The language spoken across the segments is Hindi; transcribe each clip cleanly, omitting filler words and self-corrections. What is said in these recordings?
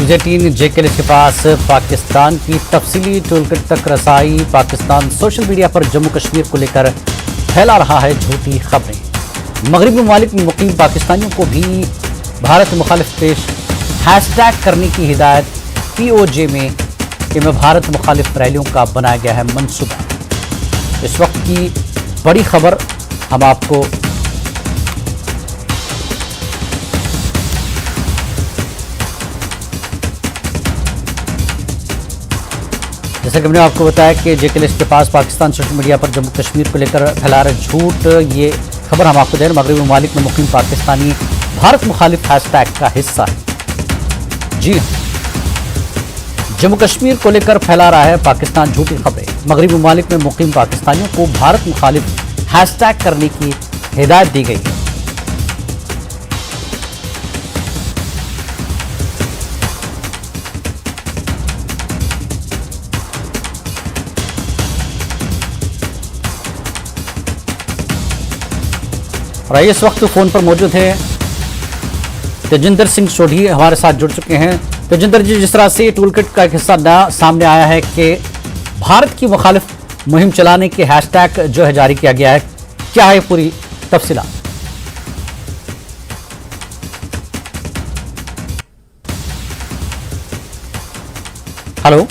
MJ-13 जेके के पास पाकिस्तान की तफसीली टूलकिट तक रसाई। पाकिस्तान सोशल मीडिया पर जम्मू कश्मीर को लेकर फैला रहा है झूठी खबरें। मगरबी ममालिक में मुकीम पाकिस्तानियों को भी भारत मुखालिफ पेश हैशटैग करने की हिदायत। POJ में भारत मुखालिफ रैलियों का बनाया गया है मंसूबा। इस वक्त की बड़ी खबर हम आपको जैसे कि हमने आपको बताया कि जेके के पास पाकिस्तान सोशल मीडिया पर जम्मू कश्मीर को लेकर फैला रहे झूठ। ये खबर हम आपको दे रहे हैं, मगरबी ममालिक में मुकीम पाकिस्तानी भारत मुखालिफ हैशटैग का हिस्सा है। जी हाँ, जम्मू कश्मीर को लेकर फैला रहा है पाकिस्तान झूठी खबरें। मगरबी ममालिक में मुकीम पाकिस्तानियों को भारत मुखालिफ हैशटैग करने की हिदायत दी गई है। और इस वक्त फोन पर मौजूद है तेजिंदर सिंह सोढ़ी, हमारे साथ जुड़ चुके हैं। तेजिंदर जी, जिस तरह से टूल किट का एक हिस्सा सामने आया है कि भारत की मुखालिफ मुहिम चलाने के हैशटैग जो है जारी किया गया है, क्या है पूरी तफसीला? हेलो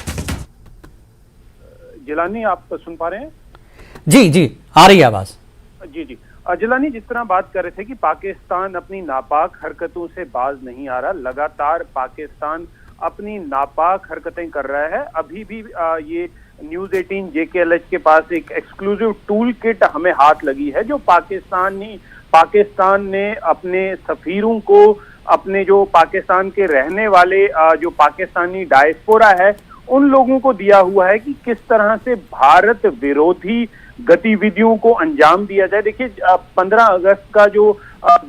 जिलानी, आप सुन पा रहे हैं? जी जी, आ रही है आवाज। जी जी जिलानी, जिस तरह बात कर रहे थे कि पाकिस्तान अपनी नापाक हरकतों से बाज नहीं आ रहा, लगातार पाकिस्तान अपनी नापाक हरकतें कर रहा है। अभी भी ये न्यूज़ 18 JKLH के पास एक एक्सक्लूसिव टूल किट हमें हाथ लगी है, जो पाकिस्तान ने अपने सफीरों को, अपने जो पाकिस्तान के रहने वाले जो पाकिस्तानी डायस्पोरा है, उन लोगों को दिया हुआ है कि किस तरह से भारत विरोधी गतिविधियों को अंजाम दिया जाए। देखिए, 15 अगस्त का जो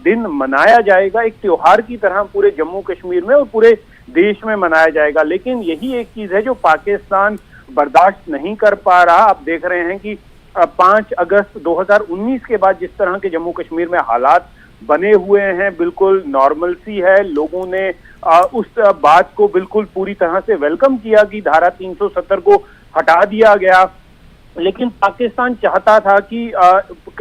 दिन मनाया जाएगा एक त्योहार की तरह पूरे जम्मू कश्मीर में और पूरे देश में मनाया जाएगा, लेकिन यही एक चीज है जो पाकिस्तान बर्दाश्त नहीं कर पा रहा। आप देख रहे हैं कि 5 अगस्त 2019 के बाद जिस तरह के जम्मू कश्मीर में हालात बने हुए हैं, बिल्कुल नॉर्मलसी है। लोगों ने उस बात को बिल्कुल पूरी तरह से वेलकम किया कि धारा 370 को हटा दिया गया, लेकिन पाकिस्तान चाहता था कि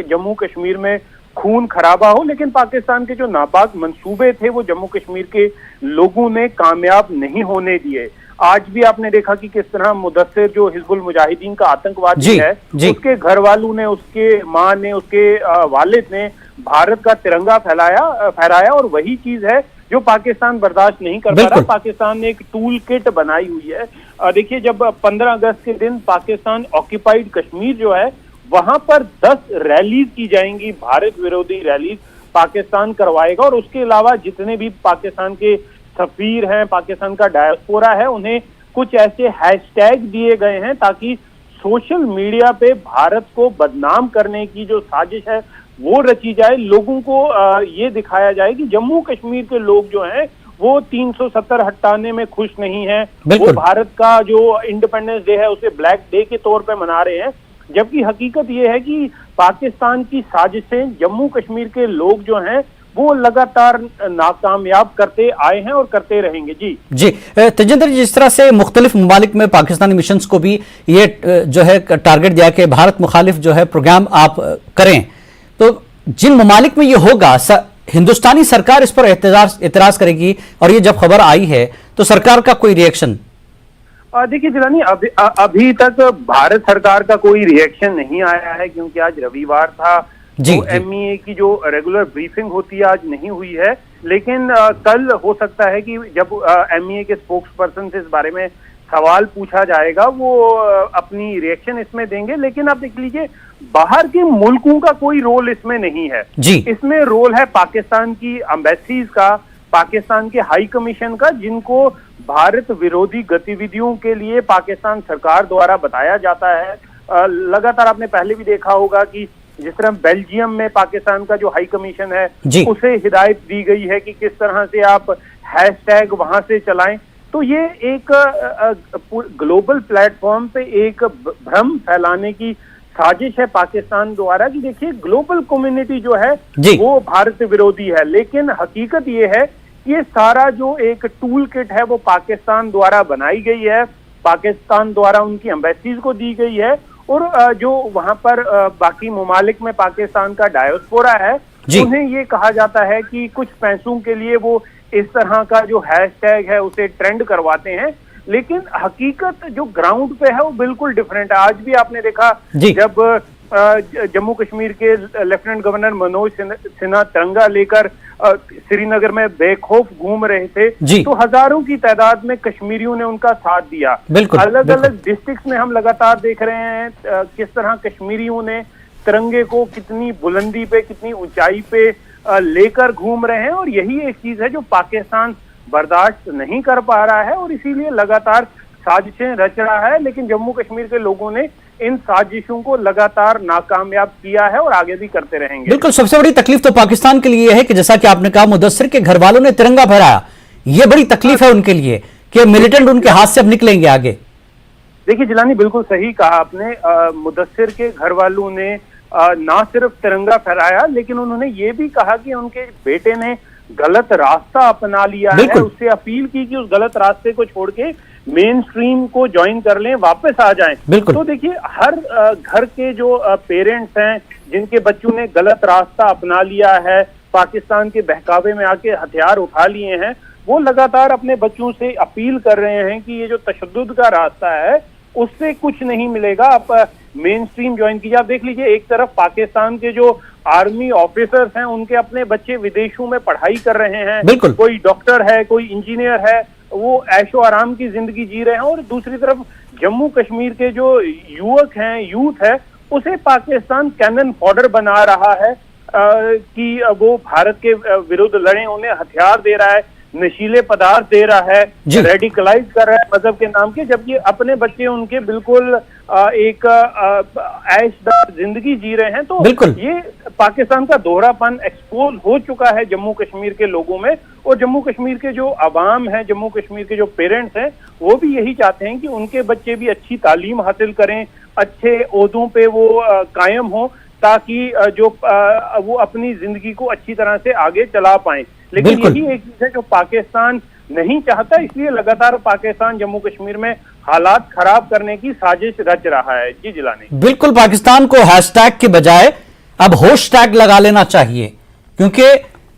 जम्मू कश्मीर में खून खराबा हो, लेकिन पाकिस्तान के जो नापाक मंसूबे थे वो जम्मू कश्मीर के लोगों ने कामयाब नहीं होने दिए। आज भी आपने देखा कि किस तरह मुदस्सिर जो हिजबुल मुजाहिदीन का आतंकवादी है, उसके घर वालों ने, उसके माँ ने, उसके वालिद ने भारत का तिरंगा फहराया और वही चीज है जो पाकिस्तान बर्दाश्त नहीं कर पा रहा। पाकिस्तान ने एक टूल किट बनाई हुई है। देखिए, जब 15 अगस्त के दिन पाकिस्तान ऑक्यूपाइड कश्मीर जो है वहां पर 10 रैलीज की जाएंगी, भारत विरोधी रैलीज पाकिस्तान करवाएगा, और उसके अलावा जितने भी पाकिस्तान के सफीर हैं, पाकिस्तान का डायस्पोरा है, उन्हें कुछ ऐसे हैशटैग दिए गए हैं ताकि सोशल मीडिया पे भारत को बदनाम करने की जो साजिश है वो रची जाए। लोगों को ये दिखाया जाए कि जम्मू कश्मीर के लोग जो हैं वो 370 हटाने में खुश नहीं है, वो भारत का जो इंडिपेंडेंस डे है उसे ब्लैक डे के तौर पे मना रहे हैं, जबकि हकीकत ये है कि पाकिस्तान की साजिशें जम्मू कश्मीर के लोग जो हैं वो लगातार नाकामयाब करते आए हैं और करते रहेंगे। जी जी तेजिंदर, जिस तरह से मुख्तलिफ ममालिक में पाकिस्तानी मिशंस को भी ये जो है टारगेट दिया कि भारत मुखालिफ जो है प्रोग्राम आप करें, तो जिन ममालिक में ये होगा, हिंदुस्तानी सरकार इस पर एतराज करेगी, और ये जब खबर आई है तो सरकार का कोई रिएक्शन? देखिए जिलानी, अभी तक भारत सरकार का कोई रिएक्शन नहीं आया है, क्योंकि आज रविवार था। तो MEA की जो रेगुलर ब्रीफिंग होती है आज नहीं हुई है, लेकिन कल हो सकता है कि जब MEA के स्पोक्स पर्सन से इस बारे में सवाल पूछा जाएगा वो अपनी रिएक्शन इसमें देंगे। लेकिन आप देख लीजिए, बाहर के मुल्कों का कोई रोल इसमें नहीं है जी। इसमें रोल है पाकिस्तान की एम्बेसीज का, पाकिस्तान के हाई कमीशन का, जिनको भारत विरोधी गतिविधियों के लिए पाकिस्तान सरकार द्वारा बताया जाता है। लगातार आपने पहले भी देखा होगा कि जिस तरह बेल्जियम में पाकिस्तान का जो हाई कमीशन है उसे हिदायत दी गई है कि किस तरह से आप हैशटैग वहां से चलाएं। तो ये एक ग्लोबल प्लेटफॉर्म पे एक भ्रम फैलाने की साजिश है पाकिस्तान द्वारा कि देखिए ग्लोबल कम्युनिटी जो है वो भारत विरोधी है, लेकिन हकीकत ये है ये सारा जो एक टूल किट है वो पाकिस्तान द्वारा बनाई गई है, पाकिस्तान द्वारा उनकी एम्बेसीज को दी गई है, और जो वहां पर बाकी ममालिक में पाकिस्तान का डायस्पोरा है, उन्हें ये कहा जाता है कि कुछ पैसों के लिए वो इस तरह का जो हैशटैग है उसे ट्रेंड करवाते हैं, लेकिन हकीकत जो ग्राउंड पे है वो बिल्कुल डिफरेंट है। आज भी आपने देखा जब जम्मू कश्मीर के लेफ्टिनेंट गवर्नर मनोज सिन्हा तिरंगा लेकर श्रीनगर में बेखौफ घूम रहे थे, तो हजारों की तादाद में कश्मीरियों ने उनका साथ दिया। अलग अलग डिस्ट्रिक्ट्स में हम लगातार देख रहे हैं किस तरह कश्मीरियों ने तिरंगे को कितनी बुलंदी पे, कितनी ऊंचाई पे लेकर घूम रहे हैं, और यही एक चीज है जो पाकिस्तान बर्दाश्त नहीं कर पा रहा है और इसीलिए लगातार साजिशें रच रहा है। लेकिन जम्मू कश्मीर के लोगों ने इन साजिशों को लगातार नाकामयाब किया है और आगे भी करते रहेंगे। बिल्कुल, सबसे बड़ी तकलीफ तो पाकिस्तान के लिए है कि जैसा कि आपने कहा, मुदस्सिर के घर वालों ने तिरंगा फहराया, ये बड़ी तकलीफ है उनके लिए कि मिलिटेंट उनके हाथ से अब निकलेंगे आगे। देखिए जिलानी, बिल्कुल सही कहा आपने। मुदस्सिर के घर वालों ने ना सिर्फ तिरंगा फहराया, लेकिन उन्होंने ये भी कहा कि उनके बेटे ने गलत रास्ता अपना लिया है, उससे अपील की कि उस गलत रास्ते को छोड़ के मेन स्ट्रीम को ज्वाइन कर लें, वापस आ जाएं। तो देखिए, हर घर के जो पेरेंट्स हैं जिनके बच्चों ने गलत रास्ता अपना लिया है, पाकिस्तान के बहकावे में आके हथियार उठा लिए हैं, वो लगातार अपने बच्चों से अपील कर रहे हैं कि ये जो तशद्दुद का रास्ता है उससे कुछ नहीं मिलेगा, आप मेन स्ट्रीम ज्वाइन कीजिए। आप देख लीजिए, एक तरफ पाकिस्तान के जो आर्मी ऑफिसर्स हैं उनके अपने बच्चे विदेशों में पढ़ाई कर रहे हैं, कोई डॉक्टर है, कोई इंजीनियर है, वो ऐशो आराम की जिंदगी जी रहे हैं, और दूसरी तरफ जम्मू कश्मीर के जो युवक हैं, यूथ है, उसे पाकिस्तान कैनन फॉडर बना रहा है कि वो भारत के विरुद्ध लड़े, उन्हें हथियार दे रहा है, नशीले पदार्थ दे रहा है, रेडिकलाइज कर रहा है मजहब के नाम के, जबकि अपने बच्चे उनके बिल्कुल एक ऐशदार जिंदगी जी रहे हैं। तो ये पाकिस्तान का दोहरापन एक्सपोज हो चुका है जम्मू कश्मीर के लोगों में, और जम्मू कश्मीर के जो अवाम है, जम्मू कश्मीर के जो पेरेंट्स हैं, वो भी यही चाहते हैं कि उनके बच्चे भी अच्छी तालीम हासिल करें, अच्छे ओहदों पे वो कायम हो, ताकि जो वो अपनी जिंदगी को अच्छी तरह से आगे चला पाएं। लेकिन यही एक चीज है जो पाकिस्तान नहीं चाहता, इसलिए लगातार पाकिस्तान जम्मू कश्मीर में हालात खराब करने की साजिश रच रहा है। जी जिलानी, बिल्कुल, पाकिस्तान को हैशटैग के बजाय अब होशटैग लगा लेना चाहिए, क्योंकि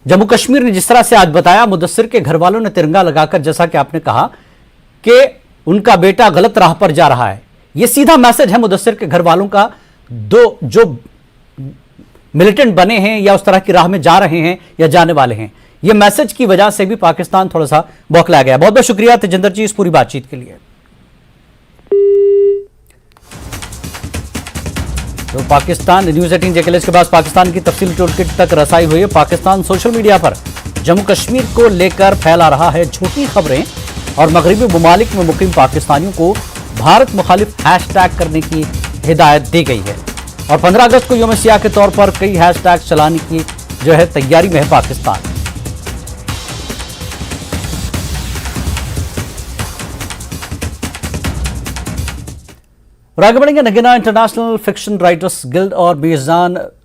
जम्मू कश्मीर ने जिस तरह से आज बताया, मुदस्सिर के घर वालों ने तिरंगा लगाकर, जैसा कि आपने कहा कि उनका बेटा गलत राह पर जा रहा है, यह सीधा मैसेज है मुदस्सिर के घर वालों का। दो जो मिलिटेंट बने हैं या उस तरह की राह में जा रहे हैं या जाने वाले हैं, यह मैसेज की वजह से भी पाकिस्तान थोड़ा सा बौखला गया। बहुत बहुत शुक्रिया तेजिंदर जी इस पूरी बातचीत के लिए। तो पाकिस्तान न्यूज 18 जेकेएलएस के बाद पाकिस्तान की तफसीली टूलकिट तक रसाई हुई है। पाकिस्तान सोशल मीडिया पर जम्मू कश्मीर को लेकर फैला रहा है झूठी खबरें और मगरबी ममालिक में मुकीम पाकिस्तानियों को भारत मुखालिफ हैशटैग करने की हिदायत दी गई है। और 15 अगस्त को यौम सियाह के तौर पर कई हैशटैग चलाने की जो है तैयारी में है पाकिस्तान। और आगे बढ़ेंगे, Nagina international fiction writers guild और बेजान